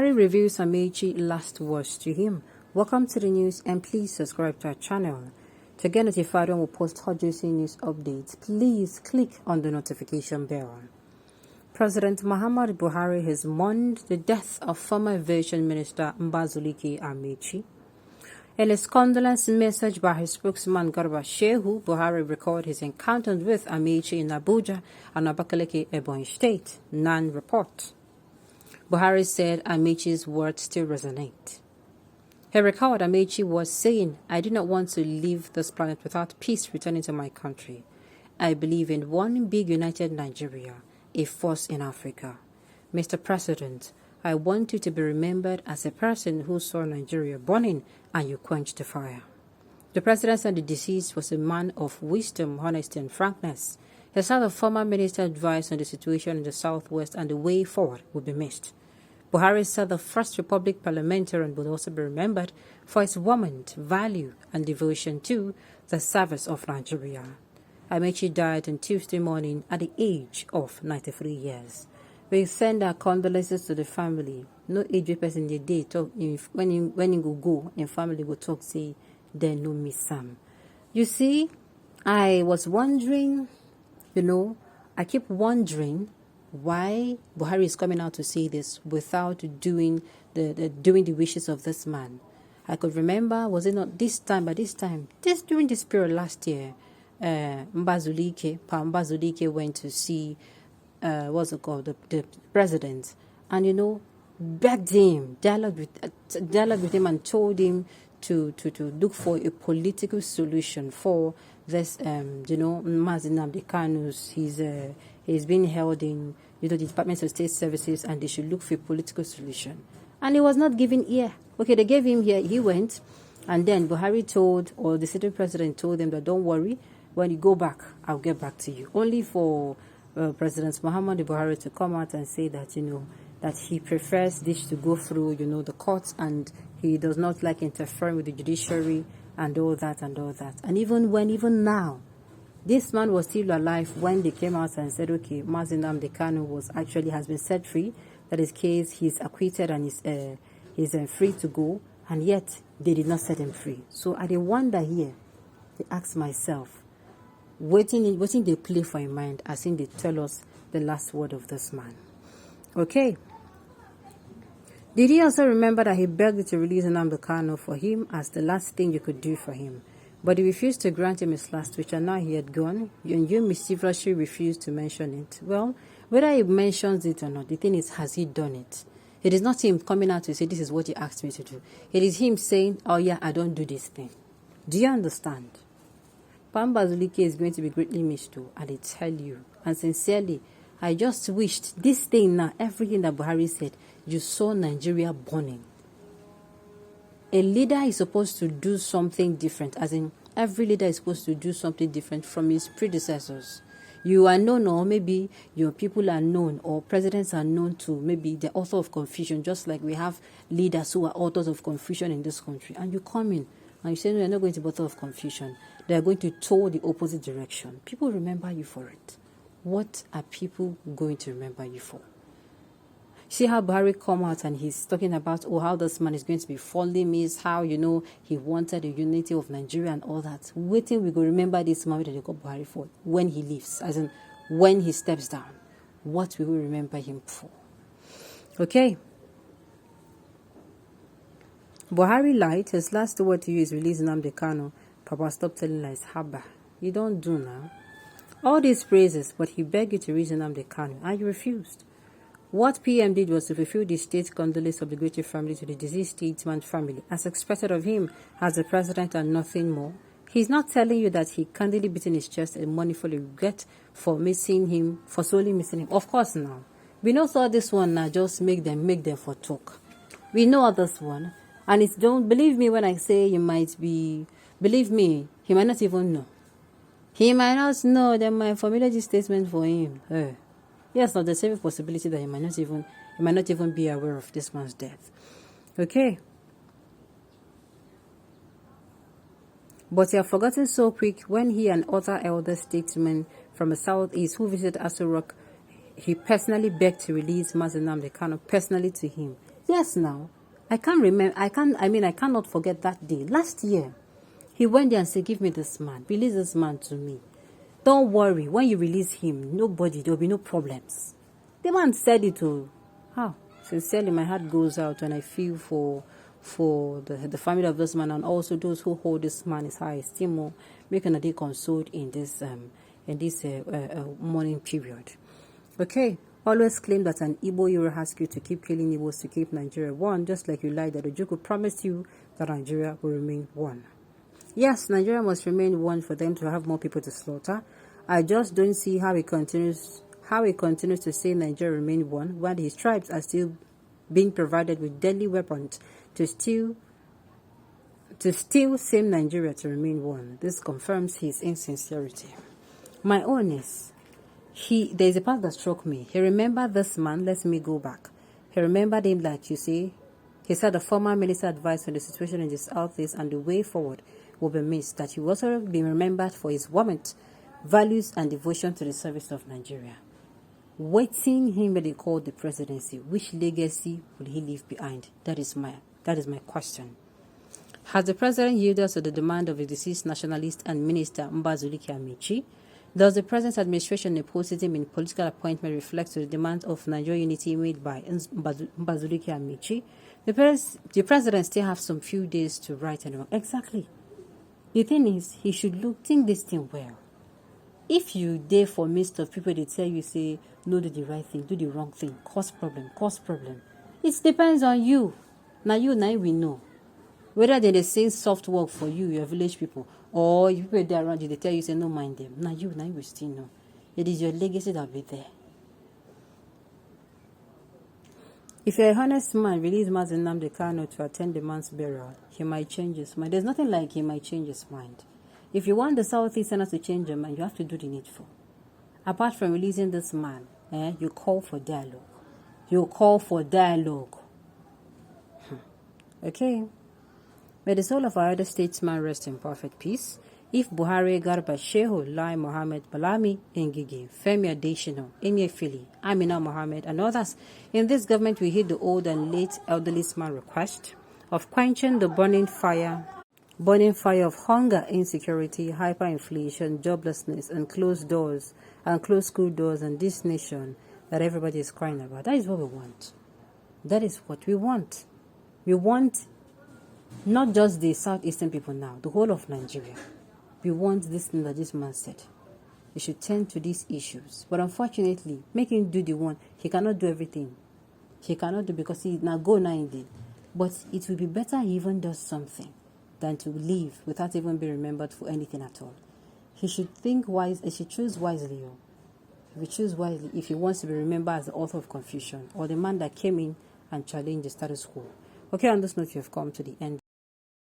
Buhari reveals Amaechi last words to him. Welcome to the news and please subscribe to our channel. To get notified when we post hot juicy news updates, please click on the notification bell. President Muhammadu Buhari has mourned the death of former Aviation Minister Mbazulike Amaechi. In his condolence message by his spokesman Garba Shehu, Buhari recorded his encounter with Amaechi in Abuja and Abakaliki, Ebonyi State. None report. Buhari said Amaechi's words still resonate. He recalled Amaechi was saying, "I do not want to leave this planet without peace returning to my country. I believe in one big united Nigeria, a force in Africa. Mr. President, I want you to be remembered as a person who saw Nigeria burning and you quenched the fire." The president said the deceased was a man of wisdom, honesty, and frankness. He said the former minister advised on the situation in the southwest and the way forward would be missed. Buhari said the First Republic parliamentarian would also be remembered for his warmth, value, and devotion to the service of Nigeria. Amaechi died on Tuesday morning at the age of 93 years. We send our condolences to the family. No age person the day talk when you go and family go talk say they no miss Sam. You see, I was wondering, I keep wondering why Buhari is coming out to say this without doing the wishes of this man. I could remember, was it not this time, during this period last year, Mbazulike went to see the president, and begged him, dialogue with him, and told him to look for a political solution for this Mazi Nnamdi Kanu's he's been held in the Department of State Services, and they should look for a political solution. And he was not given ear. Okay, they gave him ear, he went, and then Buhari the sitting president told him that don't worry, when you go back, I'll get back to you. Only for President Muhammadu Buhari to come out and say that, that he prefers this to go through, the courts, and he does not like interfering with the judiciary and all that. And even now, this man was still alive when they came out and said, okay, Mazi Nnamdi Kanu has been set free, that his case, he's acquitted and he's free to go, and yet they did not set him free. So I wonder here, I ask myself, waiting they play for in mind, as in they tell us the last word of this man. Okay. Did he also remember that he begged to release Nnamdi Kanu for him as the last thing you could do for him? But he refused to grant him his last wish, and now he had gone, and you mischievously refused to mention it. Well, whether he mentions it or not, the thing is, has he done it? It is not him coming out to say, this is what he asked me to do. It is him saying, oh yeah, I don't do this thing. Do you understand? Mbazulike is going to be greatly missed too, and I tell you, and sincerely, I just wished this thing now, everything that Buhari said, you saw Nigeria burning. A leader is supposed to do something different, as in every leader is supposed to do something different from his predecessors. You are known, or maybe your people are known, or presidents are known to maybe the author of confusion, just like we have leaders who are authors of confusion in this country. And you come in and you say, no, you're not going to be author of confusion. They are going to tow the opposite direction. People remember you for it. What are people going to remember you for? See how Buhari come out and he's talking about, how this man is going to be following me, how, he wanted the unity of Nigeria and all that. Waiting, we go remember this man that they got Buhari for when he leaves, as in when he steps down. What will we remember him for? Okay. Buhari lied. His last word to you is release Nnamdi Kanu. Papa, stop telling lies. Haba. You don't do now. All these praises, but he begged you to release Nnamdi Kanu, and you refused. What PM did was to fulfill the state condolence obligatory family to the deceased statesman family, as expected of him as the president and nothing more. He's not telling you that he candidly beaten his chest and mournfully regret for solely missing him. Of course now. We know all this one now, just make them for talk. We know all this one. And don't believe me when I say believe me, he might not even know. He might not know that my formulated this statement for him. Yes, now there's every possibility that he might not even be aware of this man's death. Okay. But he had forgotten so quick when he and other elder statesmen from the southeast who visited Aso Rock, he personally begged to release Mazi Nnamdi Kanu personally to him. Yes, now. I can't remember. I cannot forget that day. Last year, he went there and said, give me this man. Release this man to me. Don't worry. When you release him, there will be no problems. The man said it to, how? Sincerely, my heart goes out when I feel for the family of this man and also those who hold this man is high esteem, making a day consoled in this mourning period. Okay, always claim that an Igbo hero asked you to keep killing Igbos to keep Nigeria one, just like you lied that Ojukwu promised you that Nigeria will remain one. Yes, Nigeria must remain one for them to have more people to slaughter. I just don't see how he continues to say Nigeria remain one while his tribes are still being provided with deadly weapons to steal same Nigeria to remain one. This confirms his insincerity. My own is, there's a part that struck me. He remembered this man. Let me go back. He remembered him like you see. He said the former minister advised on the situation in the southeast and the way forward will be missed. That he will also be remembered for his warmth, values, and devotion to the service of Nigeria. Waiting him when they call the presidency, which legacy will he leave behind? That is my question. Has the president yielded to the demand of the deceased nationalist and minister Mbazulike Amaechi? Does the president's administration nepotism in political appointment reflect to the demands of Nigerian unity made by Mbazulike Amaechi? The president still have some few days to write and wrong. Exactly. The thing is, he should think this thing well. If you dare for midst of people, they tell you, say, no, do the right thing, do the wrong thing, cause problem. It depends on you. Now we know. Whether they're saying soft work for you, your village people, or you people there around you, they tell you, say, no, mind them. Now you will still know. It is your legacy that will be there. If you're a honest man, release Mazi Nnamdi Kanu to attend the man's burial. He might change his mind. There's nothing like he might change his mind. If you want the Southeasterners to change their mind, you have to do the needful. Apart from releasing this man, you call for dialogue. Okay. May the soul of our other statesman rest in perfect peace. If Buhari, Garba Shehu, Lai Mohammed, Balami, Ngige, Femi Adesina, Emefiele, Amina Mohammed, and others in this government will heed the old and late elderly man request of quenching the burning fire of hunger, insecurity, hyperinflation, joblessness, and closed school doors in this nation that everybody is crying about. That is what we want. That is what we want. We want not just the southeastern people now, the whole of Nigeria. We want this thing that this man said. We should tend to these issues. But unfortunately, make him do the one. He cannot do everything. He cannot do because he now go now indeed. But it will be better he even does something than to leave without even being remembered for anything at all. He should think wise. He should choose wisely. If he choose wisely, if he wants to be remembered as the author of confusion or the man that came in and challenged the status quo. Okay, on this note, you have come to the end